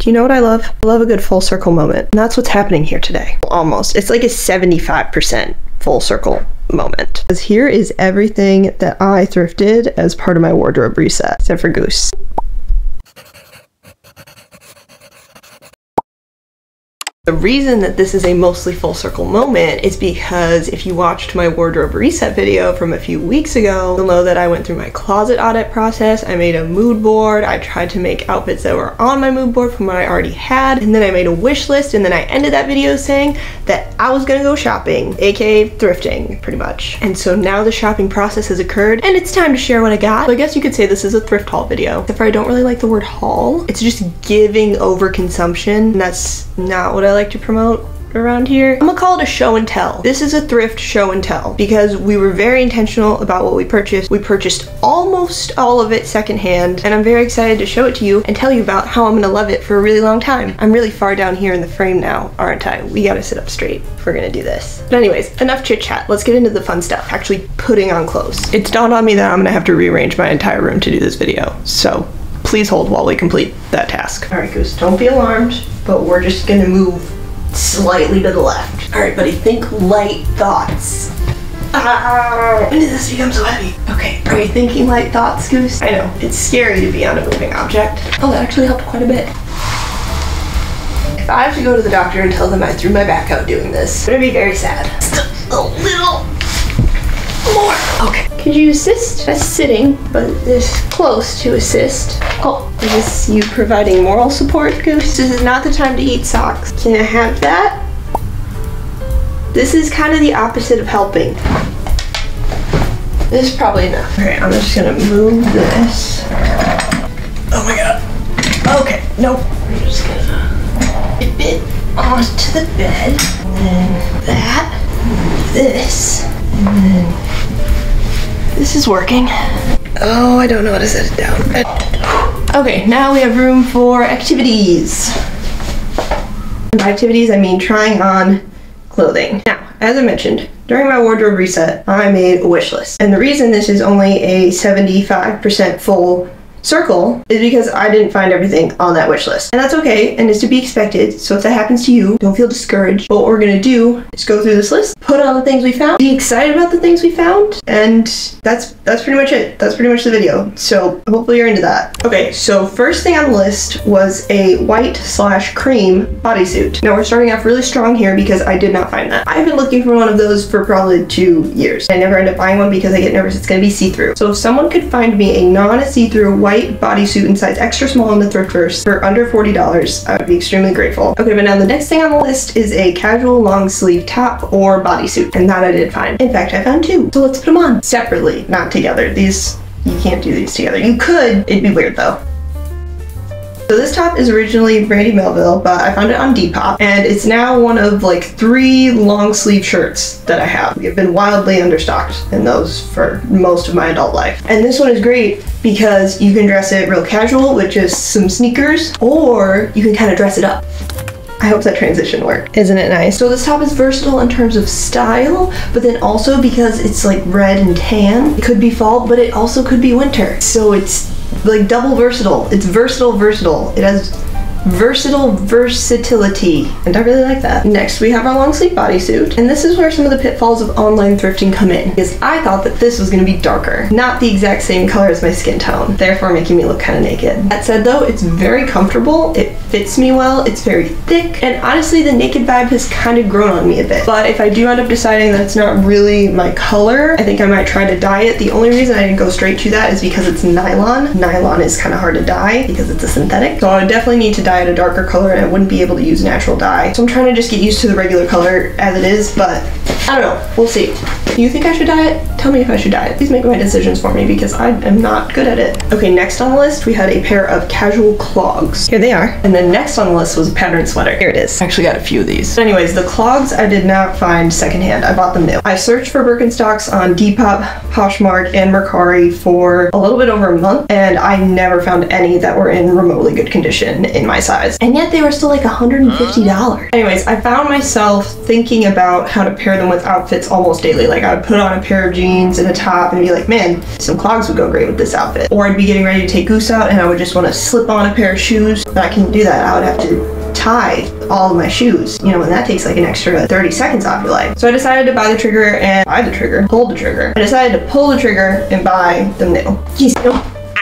You know what I love? I love a good full circle moment. And that's what's happening here today. Almost. It's like a 75% full circle moment. Because here is everything that I thrifted as part of my wardrobe reset, except for Goose. The reason that this is a mostly full circle moment is because if you watched my wardrobe reset video from a few weeks ago, you'll know that I went through my closet audit process. I made a mood board. I tried to make outfits that were on my mood board from what I already had. And then I made a wish list, and then I ended that video saying that I was gonna go shopping, aka thrifting, pretty much. And so now the shopping process has occurred and it's time to share what I got. So I guess you could say this is a thrift haul video, except for I don't really like the word haul. It's just giving over consumption, and that's not what I like to promote around here. I'm gonna call it a show and tell. This is a thrift show and tell because we were very intentional about what we purchased. We purchased almost all of it secondhand, and I'm very excited to show it to you and tell you about how I'm gonna love it for a really long time. I'm really far down here in the frame now, aren't I? We gotta sit up straight if we're gonna do this. But anyways, enough chit chat. Let's get into the fun stuff, actually putting on clothes. It's dawned on me that I'm gonna have to rearrange my entire room to do this video, so please hold while we complete that task. All right, Goose, don't be alarmed, but we're just gonna move slightly to the left. All right, buddy, think light thoughts. When did this become so heavy? Okay, are you thinking light thoughts, Goose? I know, it's scary to be on a moving object. Oh, that actually helped quite a bit. If I have to go to the doctor and tell them I threw my back out doing this, I'm gonna be very sad. Just a little more. Okay. Could you assist? That's sitting, but this close to assist. Oh, is this you providing moral support, Goose? This is not the time to eat socks. Can I have that? This is kind of the opposite of helping. This is probably enough. Okay, I'm just gonna move this. Oh my god. Okay, nope. I'm just gonna dip it onto the bed. And then that. This. And then this is working. Oh, I don't know how to set it down. Okay, now we have room for activities. And by activities, I mean trying on clothing. Now, as I mentioned, during my wardrobe reset, I made a wish list. And the reason this is only a 75% full circle is because I didn't find everything on that wish list. And that's okay, and it's to be expected. So if that happens to you, don't feel discouraged. But what we're gonna do is go through this list, put on the things we found, be excited about the things we found, and that's pretty much it. That's pretty much the video. So hopefully you're into that. Okay, so first thing on the list was a white/cream bodysuit. Now we're starting off really strong here because I did not find that. I've been looking for one of those for probably 2 years. I never end up buying one because I get nervous it's gonna be see-through. So if someone could find me a non-see-through white bodysuit in size extra small in the Thrifterverse for under $40, I would be extremely grateful. Okay, but now the next thing on the list is a casual long sleeve top or bodysuit, and that I did find. In fact, I found 2. So let's put them on separately, not together. These, you can't do these together. You could, it'd be weird though. So this top is originally Brandy Melville, but I found it on Depop, and it's now one of like 3 long sleeve shirts that I have. We've been wildly understocked in those for most of my adult life. And this one is great because you can dress it real casual with just some sneakers, or you can kind of dress it up. I hope that transition worked. Isn't it nice? So this top is versatile in terms of style, but then also because it's like red and tan, it could be fall, but it also could be winter. So it's like double versatile. It's versatile. It has versatile versatility, and I really like that. Next, we have our long sleeve bodysuit, and this is where some of the pitfalls of online thrifting come in, because I thought that this was going to be darker, not the exact same color as my skin tone, therefore making me look kind of naked. That said though, it's very comfortable, it fits me well, it's very thick, and honestly the naked vibe has kind of grown on me a bit. But if I do end up deciding that it's not really my color, I think I might try to dye it. The only reason I didn't go straight to that is because it's nylon. Nylon is kind of hard to dye because it's a synthetic, so I would definitely need to dye it a darker color, and I wouldn't be able to use natural dye. So I'm trying to just get used to the regular color as it is, but I don't know, we'll see. Do you think I should dye it? Tell me if I should dye it. Please make my decisions for me because I am not good at it. Okay, next on the list we had a pair of casual clogs. Here they are. And then next on the list was a patterned sweater. Here it is. I actually got a few of these. But anyways, the clogs I did not find secondhand. I bought them new. I searched for Birkenstocks on Depop, Poshmark, and Mercari for a little bit over a month, and I never found any that were in remotely good condition in my size. And yet they were still like $150. Anyways, I found myself thinking about how to pair them with with outfits almost daily. Like I would put on a pair of jeans and a top and be like, man, some clogs would go great with this outfit. Or I'd be getting ready to take Goose out and I would just want to slip on a pair of shoes, but I can't do that. I would have to tie all of my shoes, you know, and that takes like an extra 30 seconds off your life. So I decided to pull the trigger. I decided to pull the trigger and buy them new. Jeez,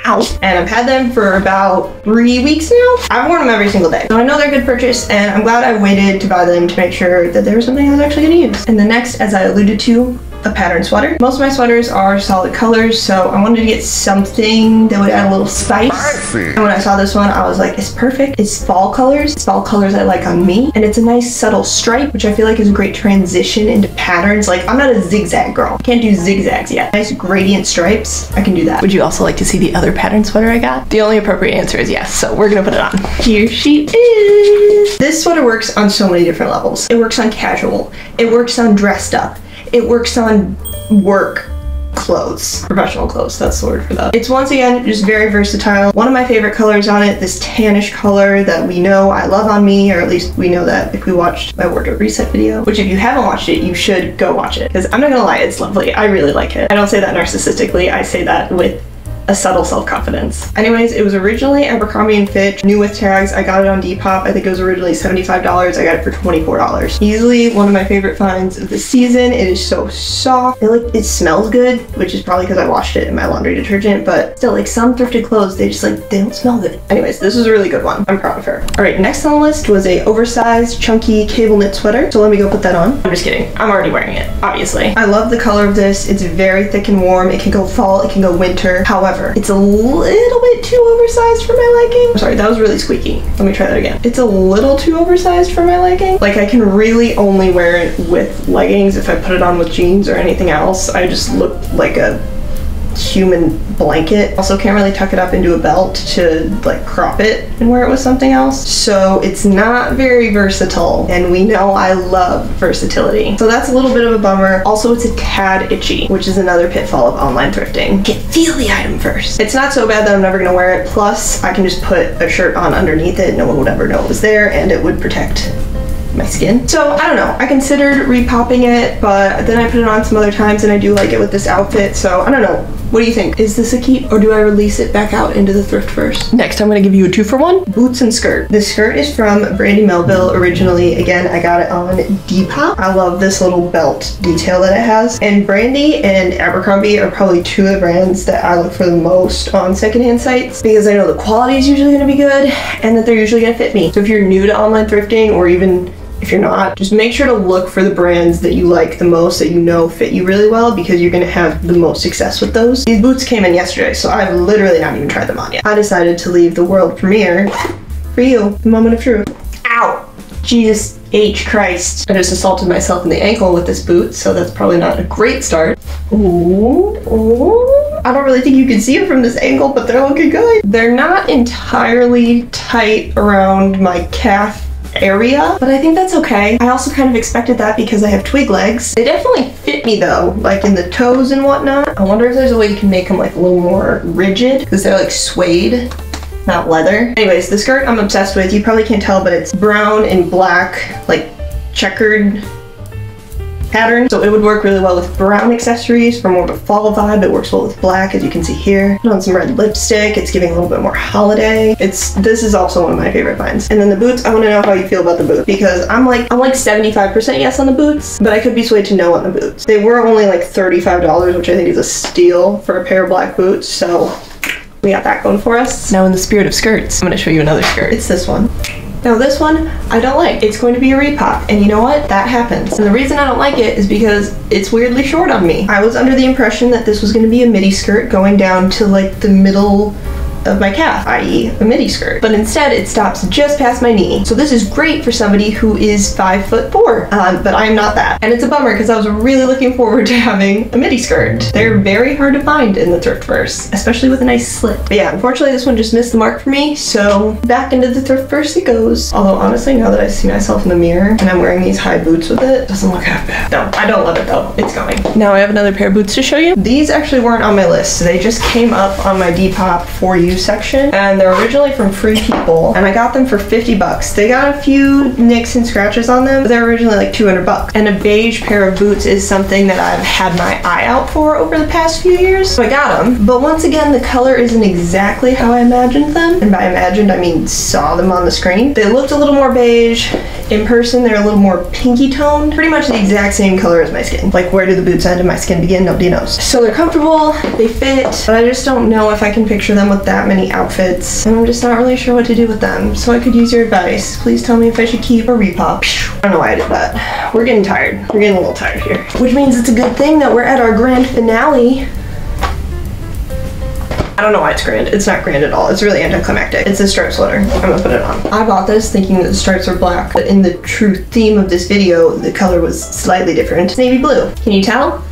ow. And I've had them for about 3 weeks now. I've worn them every single day. So I know they're a good purchase and I'm glad I waited to buy them to make sure that there was something I was actually gonna use. And the next, as I alluded to, a pattern sweater. Most of my sweaters are solid colors, so I wanted to get something that would add a little spice. And when I saw this one, I was like, it's perfect. It's fall colors. It's fall colors I like on me. And it's a nice subtle stripe, which I feel like is a great transition into patterns. Like, I'm not a zigzag girl. Can't do zigzags yet. Nice gradient stripes, I can do that. Would you also like to see the other pattern sweater I got? The only appropriate answer is yes, so we're gonna put it on. Here she is. This sweater works on so many different levels. It works on casual. It works on dressed up. It works on work clothes, professional clothes, that's the word for that. It's once again just very versatile. One of my favorite colors on it, this tannish color that we know I love on me, or at least we know that if we watched my wardrobe reset video, which if you haven't watched it, you should go watch it, because I'm not gonna lie, it's lovely. I really like it. I don't say that narcissistically, I say that with a subtle self-confidence. Anyways, it was originally Abercrombie & Fitch, new with tags. I got it on Depop. I think it was originally $75. I got it for $24. Easily one of my favorite finds of the season. It is so soft. It smells good, which is probably because I washed it in my laundry detergent, but still, like, some thrifted clothes, they don't smell good. Anyways, this was a really good one. I'm proud of her. All right, next on the list was a oversized, chunky cable knit sweater. So let me go put that on. I'm just kidding. I'm already wearing it, obviously. I love the color of this. It's very thick and warm. It can go fall, it can go winter. However, it's a little bit too oversized for my liking. I'm sorry, that was really squeaky. Let me try that again. It's a little too oversized for my liking. Like, I can really only wear it with leggings. If I put it on with jeans or anything else, I just look like a human blanket. Also can't really tuck it up into a belt to like crop it and wear it with something else. So it's not very versatile, and we know I love versatility. So that's a little bit of a bummer. Also, it's a tad itchy, which is another pitfall of online thrifting. You can feel the item first. It's not so bad that I'm never gonna wear it. Plus, I can just put a shirt on underneath it. No one would ever know it was there, and it would protect my skin. So I don't know, I considered repopping it, but then I put it on some other times and I do like it with this outfit, so I don't know. What do you think? Is this a keep, or do I release it back out into the thrift first? Next, I'm gonna give you a 2-for-1. Boots and skirt. This skirt is from Brandy Melville originally. Again, I got it on Depop. I love this little belt detail that it has. And Brandy and Abercrombie are probably two of the brands that I look for the most on secondhand sites, because I know the quality is usually gonna be good and that they're usually gonna fit me. So if you're new to online thrifting, or even if you're not, just make sure to look for the brands that you like the most, that you know fit you really well, because you're gonna have the most success with those. These boots came in yesterday, so I've literally not even tried them on yet. I decided to leave the world premiere for you, the moment of truth. Ow! Jesus H. Christ. I just assaulted myself in the ankle with this boot, so that's probably not a great start. Ooh, ooh. I don't really think you can see it from this angle, but they're looking good. They're not entirely tight around my calf area, but I think that's okay. I also kind of expected that because I have twig legs. They definitely fit me though, like in the toes and whatnot. I wonder if there's a way you can make them like a little more rigid, because they're like suede, not leather. Anyways, the skirt I'm obsessed with. You probably can't tell, but it's brown and black, like checkered pattern. So it would work really well with brown accessories for more of a fall vibe. It works well with black, as you can see here. Put on some red lipstick. It's giving a little bit more holiday. This is also one of my favorite finds. And then the boots, I want to know how you feel about the boot, because I'm like 75% yes on the boots, but I could be swayed to no on the boots. They were only like $35, which I think is a steal for a pair of black boots. So we got that going for us. Now, in the spirit of skirts, I'm going to show you another skirt. It's this one. Now this one, I don't like. It's going to be a repop, and you know what? That happens. And the reason I don't like it is because it's weirdly short on me. I was under the impression that this was going to be a midi skirt going down to like the middle of my calf, i.e. a midi skirt. But instead it stops just past my knee. So this is great for somebody who is 5'4", but I'm not that. And it's a bummer because I was really looking forward to having a midi skirt. They're very hard to find in the Thrifterverse, especially with a nice slit. But yeah, unfortunately this one just missed the mark for me, so back into the Thrifterverse it goes. Although honestly, now that I see myself in the mirror and I'm wearing these high boots with it, doesn't look half bad. No, I don't love it though. It's going. Now I have another pair of boots to show you. These actually weren't on my list. They just came up on my Depop For You used section, and they're originally from Free People, and I got them for 50 bucks. They got a few nicks and scratches on them, but they're originally like 200 bucks. And a beige pair of boots is something that I've had my eye out for over the past few years, so I got them. But once again, the color isn't exactly how I imagined them, and by imagined I mean saw them on the screen. They looked a little more beige. In person, they're a little more pinky toned. Pretty much the exact same color as my skin. Like, where do the boots end and my skin begin? Nobody knows. So they're comfortable, they fit, but I just don't know if I can picture them with that many outfits, and I'm just not really sure what to do with them. So I could use your advice. Please tell me if I should keep or repop. I don't know why I did that. We're getting tired. We're getting a little tired here. Which means it's a good thing that we're at our grand finale. I don't know why it's grand. It's not grand at all. It's really anticlimactic. It's a striped sweater. I'm gonna put it on. I bought this thinking that the stripes were black, but in the true theme of this video, the color was slightly different. It's navy blue. Can you tell?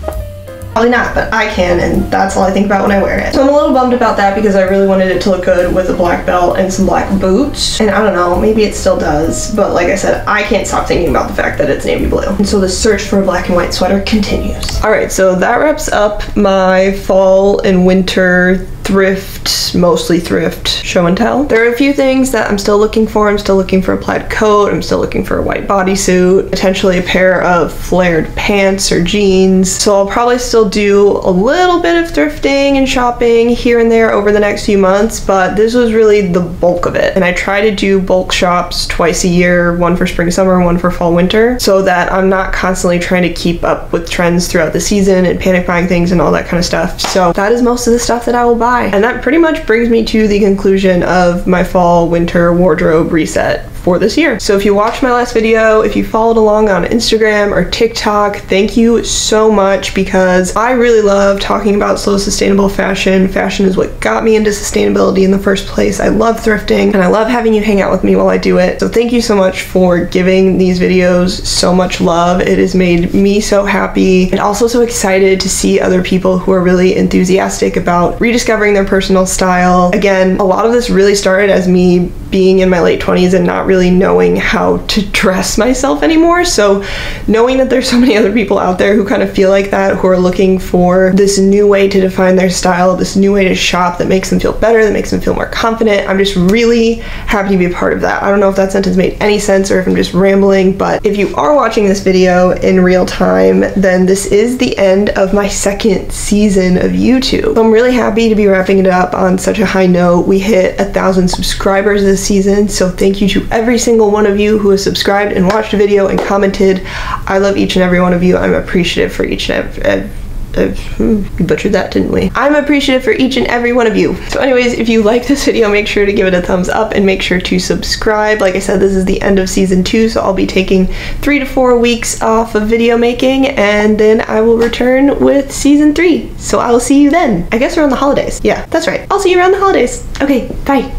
Probably not, but I can, and that's all I think about when I wear it. So I'm a little bummed about that because I really wanted it to look good with a black belt and some black boots. And I don't know, maybe it still does, but like I said, I can't stop thinking about the fact that it's navy blue. And so the search for a black and white sweater continues. All right, so that wraps up my fall and winter thrift, mostly thrift show and tell. There are a few things that I'm still looking for. I'm still looking for a plaid coat. I'm still looking for a white bodysuit, potentially a pair of flared pants or jeans. So I'll probably still do a little bit of thrifting and shopping here and there over the next few months, but this was really the bulk of it. And I try to do bulk shops twice a year, one for spring, summer, one for fall, winter, so that I'm not constantly trying to keep up with trends throughout the season and panic buying things and all that kind of stuff. So that is most of the stuff that I will buy. And that pretty much brings me to the conclusion of my fall winter wardrobe reset for this year. So if you watched my last video, if you followed along on Instagram or TikTok, thank you so much, because I really love talking about slow sustainable fashion. Fashion is what got me into sustainability in the first place. I love thrifting and I love having you hang out with me while I do it. So thank you so much for giving these videos so much love. It has made me so happy and also so excited to see other people who are really enthusiastic about rediscovering their personal style. Again, a lot of this really started as me being in my late 20s and not really knowing how to dress myself anymore. So knowing that there's so many other people out there who kind of feel like that, who are looking for this new way to define their style, this new way to shop that makes them feel better, that makes them feel more confident, I'm just really happy to be a part of that. I don't know if that sentence made any sense or if I'm just rambling, but if you are watching this video in real time, then this is the end of my second season of YouTube. So I'm really happy to be wrapping it up on such a high note. We hit 1,000 subscribers this season, so thank you to every single one of you who has subscribed and watched a video and commented. I love each and every one of you. I'm appreciative for each and we butchered that, didn't we? I'm appreciative for each and every one of you. So anyways, if you like this video, make sure to give it a thumbs up and make sure to subscribe. Like I said, this is the end of season 2, so I'll be taking 3 to 4 weeks off of video making, and then I will return with season 3. So I will see you then. I guess around the holidays. Yeah, that's right. I'll see you around the holidays. Okay, bye.